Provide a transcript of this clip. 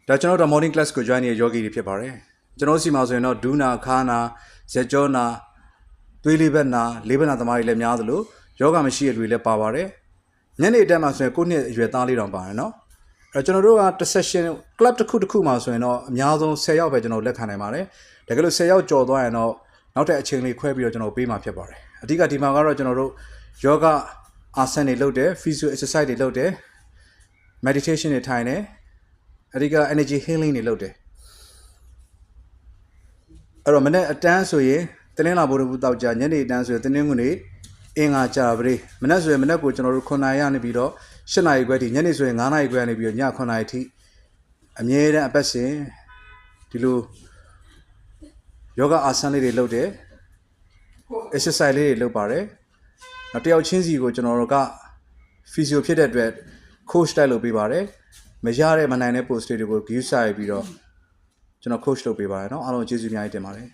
ဒါကျွန်တော်တို့ morning class ကို join နေတဲ့ yogi တွေဖြစ်ပါတယ်ကျွန်တော်စီမှာဆိုရင်တော့ဒူးနာခါနာဇက်ကြောနာသွေးလေးဘက်နာလေးဘက်နာသမားတွေလည်းများသလိုယောဂမရှိတဲ့လူတွေလည်းပါပါတယ်ညနေတက်မှာဆိုရင်ကိုယ့်နှစ်အရွယ်သားလေးတောင်ပါတယ်နော်အဲ့ကျွန်တော်တို့ကတစ် session club တစ်ခုမှာဆိုရင်တော့အများဆုံး10ယောက်ပဲကျွန်တော်လက်ခံနိုင်ပါတယ်တကယ်လို့10ယောက်ကျော်သွားရင်တော့နောက်တဲ့အချိန်လေးခွဲပြီးတော့ကျွန်တော်ပေးမှာဖြစ်ပါတယ်အဓိကဒီမှာကတော့ကျွန်တော်တို့ယောဂအာဆန်တွေလုပ်တယ် physical exercise တွေလုပ်တယ် meditation တွေထိုင်တယ်အဓိက energy healing တွေလုပ်တယ်အဲ့တော့မနေ့အတန်းဆိုရင်တင်းလာဘိုးတို့တောက်ကြညနေအတန်းဆိုရင်တင်းငွေနေအင်္ဂါကြပါလေမနေ့ဆိုရင်မနေ့ကိုကျွန်တော်တို့9နာရီကနေပြီးတော့10နာရီခွဲထိညနေဆိုရင်9နာရီခွဲကနေပြီးတော့ည9နာရီထိအမြဲတမ်းအပတ်စဉ်ဒီလိုယောဂအာဆန်လေးတွေလုပ်တယ် exercise လေးတွေလုပ်ပါတယ်နောက်တယောက်ချင်းစီကိုကျွန်တော်တို့က physio ဖြစ်တဲ့အတွက် coach တိုက်လုပ်ပေးပါတယ်မရတဲ့မနိုင်တဲ့ post တွေကို view စာရပြီးတော့ကျွန်တော် coach လုပ်ပေးပါတယ်เนาะအားလုံးကျေးဇူးအများကြီးတင်ပါတယ်